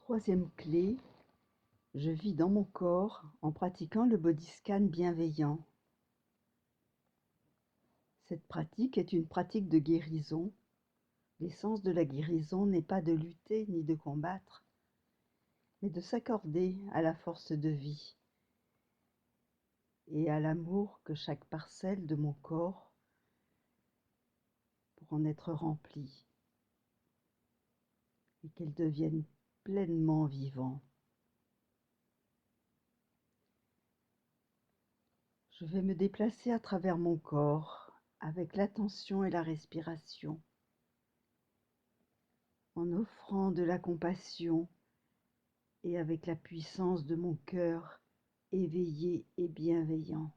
Troisième clé, je vis dans mon corps en pratiquant le body scan bienveillant. Cette pratique est une pratique de guérison. L'essence de la guérison n'est pas de lutter ni de combattre, mais de s'accorder à la force de vie et à l'amour que chaque parcelle de mon corps pour en être remplie et qu'elle devienne pleinement vivant. Je vais me déplacer à travers mon corps avec l'attention et la respiration, en offrant de la compassion et avec la puissance de mon cœur éveillé et bienveillant.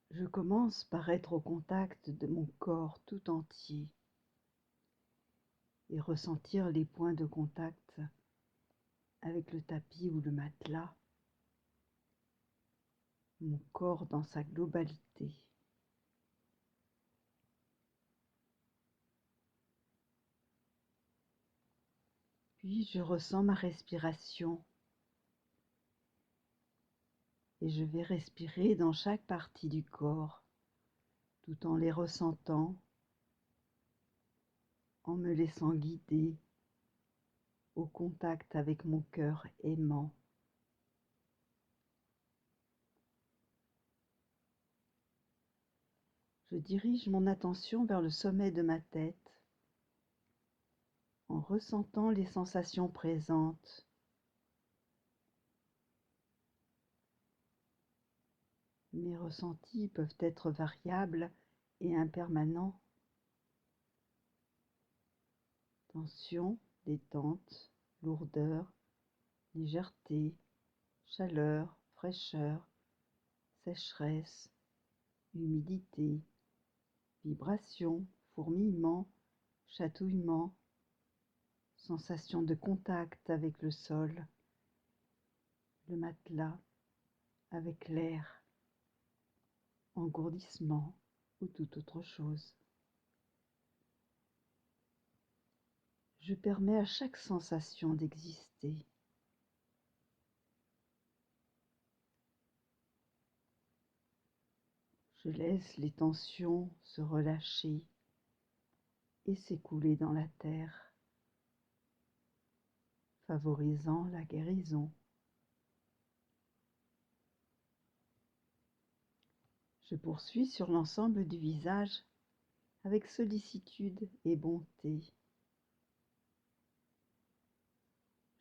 Je commence par être au contact de mon corps tout entier et ressentir les points de contact avec le tapis ou le matelas, mon corps dans sa globalité. Puis je ressens ma respiration et je vais respirer dans chaque partie du corps tout en les ressentant, en me laissant guider au contact avec mon cœur aimant. Je dirige mon attention vers le sommet de ma tête en ressentant les sensations présentes. Mes ressentis peuvent être variables et impermanents. Tension, détente, lourdeur, légèreté, chaleur, fraîcheur, sécheresse, humidité, vibration, fourmillement, chatouillement, sensation de contact avec le sol, le matelas, avec l'air, engourdissement ou toute autre chose. Je permets à chaque sensation d'exister. Je laisse les tensions se relâcher et s'écouler dans la terre, favorisant la guérison. Je poursuis sur l'ensemble du visage avec sollicitude et bonté.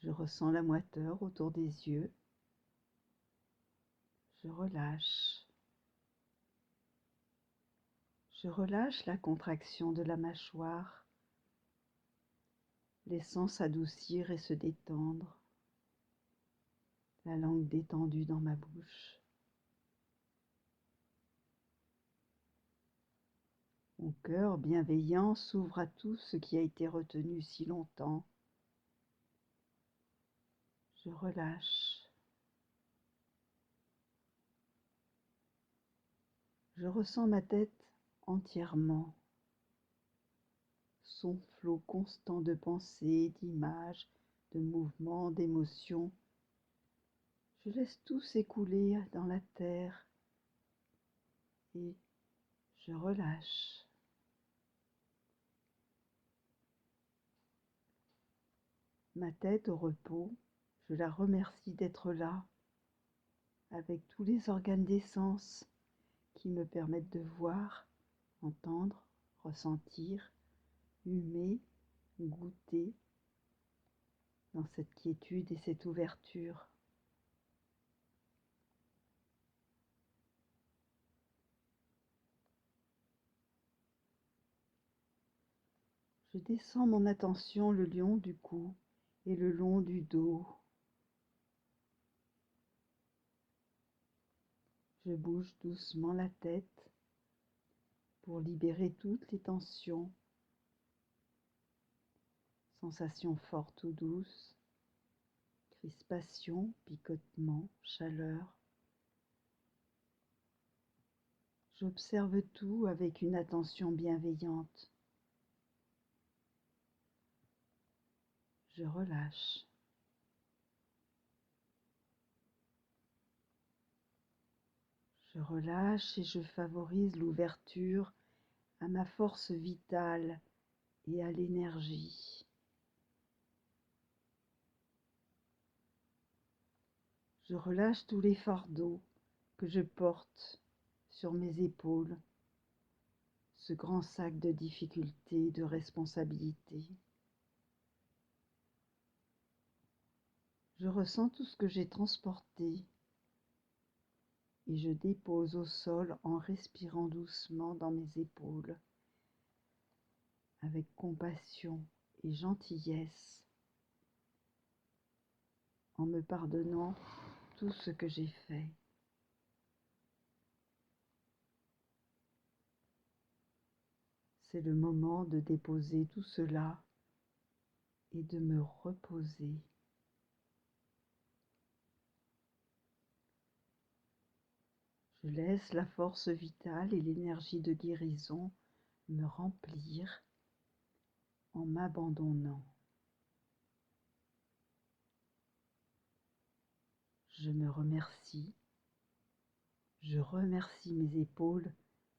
Je ressens la moiteur autour des yeux. Je relâche. Je relâche la contraction de la mâchoire, laissant s'adoucir et se détendre, la langue détendue dans ma bouche. Mon cœur bienveillant s'ouvre à tout ce qui a été retenu si longtemps. Je relâche. Je ressens ma tête entièrement. Son flot constant de pensées, d'images, de mouvements, d'émotions. Je laisse tout s'écouler dans la terre et je relâche. Ma tête au repos, je la remercie d'être là, avec tous les organes des sens qui me permettent de voir, entendre, ressentir, humer, goûter dans cette quiétude et cette ouverture. Je descends mon attention le long du cou et le long du dos. Je bouge doucement la tête pour libérer toutes les tensions, sensations fortes ou douces, crispation, picotement, chaleur. J'observe tout avec une attention bienveillante. je relâche. Je relâche et je favorise l'ouverture à ma force vitale et à l'énergie. Je relâche tous les fardeaux que je porte sur mes épaules, ce grand sac de difficultés, de responsabilités. Je ressens tout ce que j'ai transporté et je dépose au sol en respirant doucement dans mes épaules, avec compassion et gentillesse, en me pardonnant tout ce que j'ai fait. C'est le moment de déposer tout cela et de me reposer. Je laisse la force vitale et l'énergie de guérison me remplir en m'abandonnant. Je me remercie. Je remercie mes épaules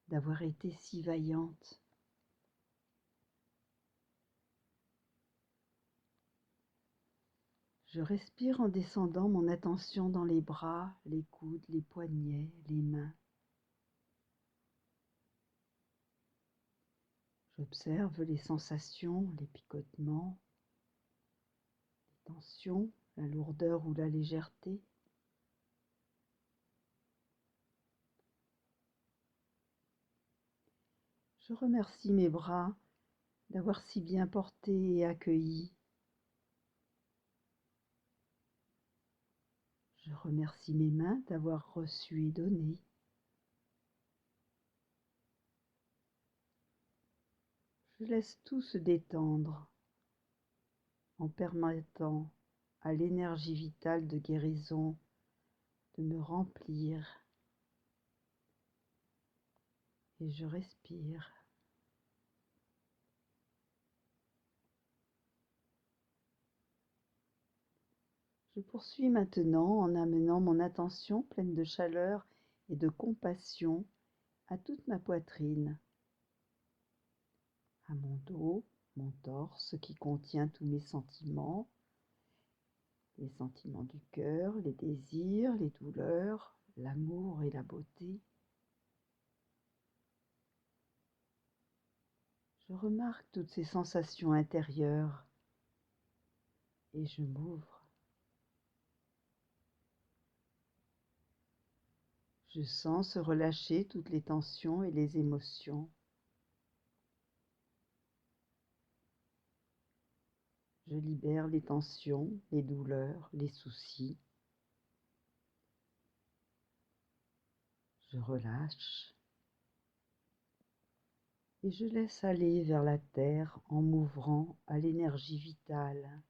d'avoir été si vaillantes. Je respire en descendant mon attention dans les bras, les coudes, les poignets, les mains. J'observe les sensations, les picotements, les tensions, la lourdeur ou la légèreté. Je remercie mes bras d'avoir si bien porté et accueilli. Je remercie mes mains d'avoir reçu et donné. Je laisse tout se détendre en permettant à l'énergie vitale de guérison de me remplir. Et je respire. Je poursuis maintenant en amenant mon attention pleine de chaleur et de compassion à toute ma poitrine, à mon dos, mon torse qui contient tous mes sentiments, les sentiments du cœur, les désirs, les douleurs, l'amour et la beauté. Je remarque toutes ces sensations intérieures et je m'ouvre. Je sens se relâcher toutes les tensions et les émotions. Je libère les tensions, les douleurs, les soucis. Je relâche et je laisse aller vers la terre en m'ouvrant à l'énergie vitale.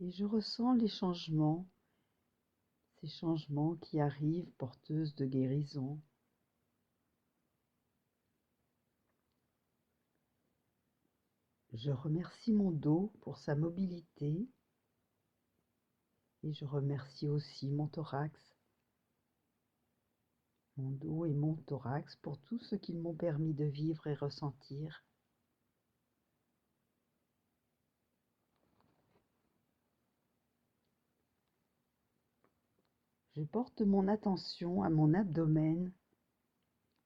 Et je ressens les changements, ces changements qui arrivent porteuses de guérison. Je remercie mon dos pour sa mobilité et je remercie aussi mon thorax, mon dos et mon thorax pour tout ce qu'ils m'ont permis de vivre et ressentir. Je porte mon attention à mon abdomen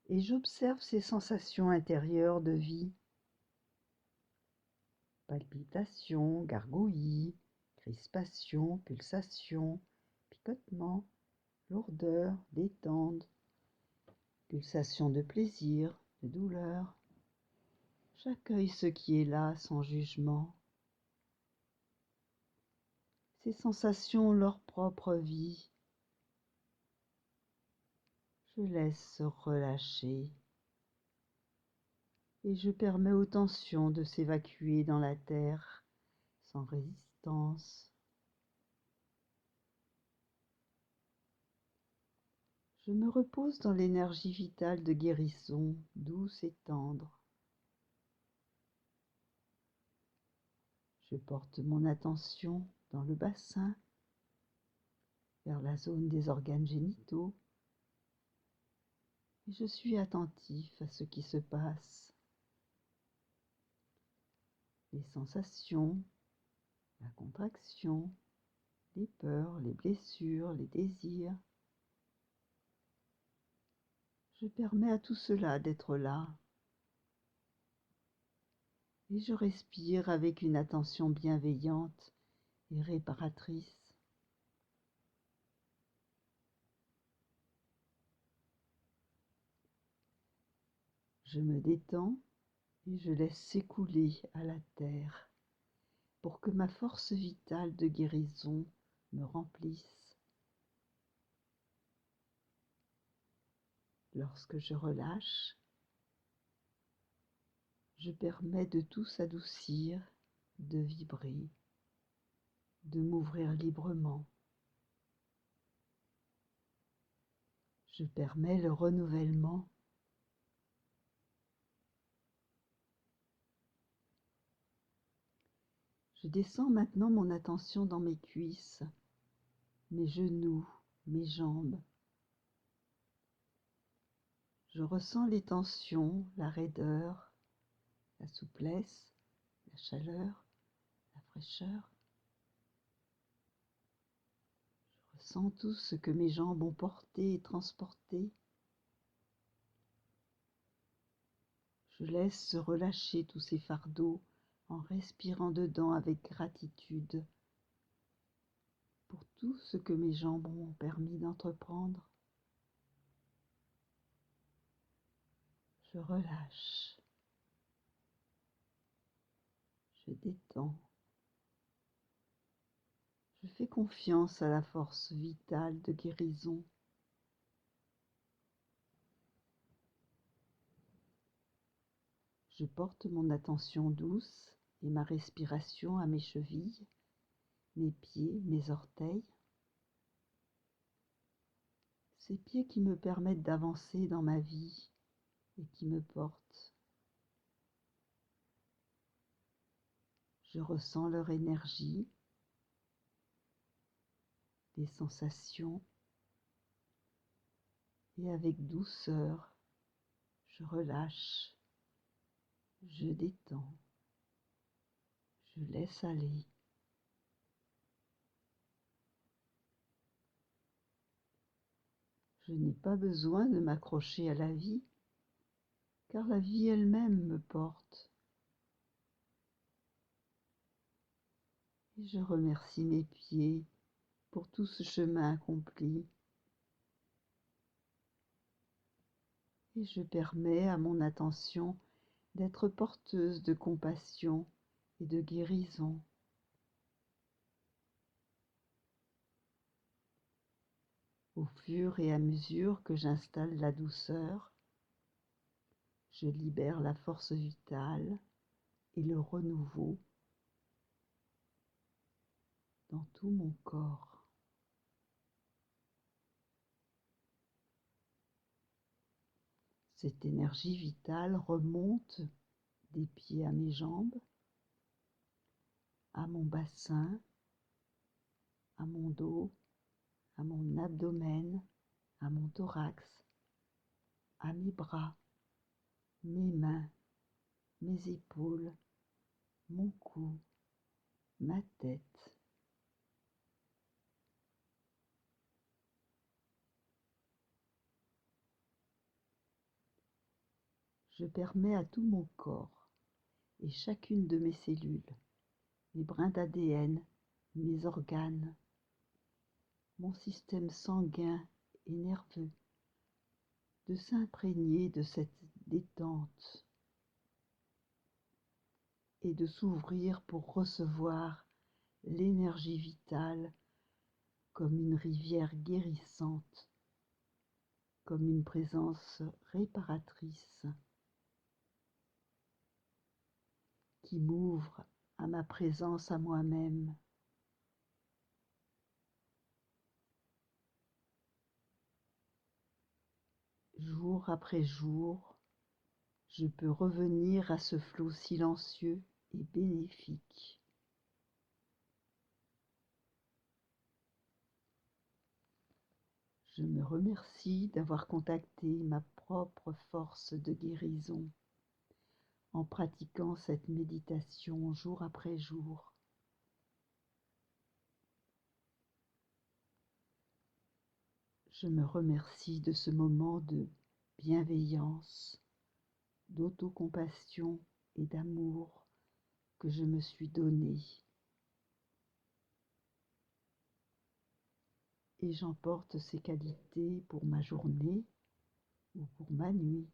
et j'observe ces sensations intérieures de vie. Palpitations, gargouillis, crispations, pulsations, picotements, lourdeur, détente, pulsations de plaisir, de douleur. J'accueille ce qui est là sans jugement. Ces sensations ont leur propre vie. Je laisse se relâcher et je permets aux tensions de s'évacuer dans la terre sans résistance. Je me repose dans l'énergie vitale de guérison, douce et tendre. Je porte mon attention dans le bassin, vers la zone des organes génitaux, et je suis attentif à ce qui se passe, les sensations, la contraction, les peurs, les blessures, les désirs. Je permets à tout cela d'être là, et je respire avec une attention bienveillante et réparatrice. Je me détends et je laisse s'écouler à la terre pour que ma force vitale de guérison me remplisse. Lorsque je relâche, je permets de tout s'adoucir, de vibrer, de m'ouvrir librement. Je permets le renouvellement. Je descends maintenant mon attention dans mes cuisses, mes genoux, mes jambes. Je ressens les tensions, la raideur, la souplesse, la chaleur, la fraîcheur. Je ressens tout ce que mes jambes ont porté et transporté. Je laisse se relâcher tous ces fardeaux en respirant dedans avec gratitude pour tout ce que mes jambes m'ont permis d'entreprendre. Je relâche, je détends, je fais confiance à la force vitale de guérison. Je porte mon attention douce et ma respiration à mes chevilles, mes pieds, mes orteils. Ces pieds qui me permettent d'avancer dans ma vie et qui me portent. Je ressens leur énergie, les sensations, et avec douceur, je relâche, je détends, je laisse aller. Je n'ai pas besoin de m'accrocher à la vie, car la vie elle-même me porte. Et je remercie mes pieds pour tout ce chemin accompli. Et je permets à mon attention d'être porteuse de compassion et de guérison. Au fur et à mesure que j'installe la douceur, je libère la force vitale et le renouveau dans tout mon corps. Cette énergie vitale remonte des pieds à mes jambes, à mon bassin, à mon dos, à mon abdomen, à mon thorax, à mes bras, mes mains, mes épaules, mon cou, ma tête. Je permets à tout mon corps et chacune de mes cellules, mes brins d'ADN, mes organes, mon système sanguin et nerveux, de s'imprégner de cette détente et de s'ouvrir pour recevoir l'énergie vitale comme une rivière guérissante, comme une présence réparatrice qui m'ouvre à ma présence à moi-même. Jour après jour, je peux revenir à ce flot silencieux et bénéfique. Je me remercie d'avoir contacté ma propre force de guérison en pratiquant cette méditation jour après jour. Je me remercie de ce moment de bienveillance, d'autocompassion et d'amour que je me suis donné. Et j'emporte ces qualités pour ma journée ou pour ma nuit.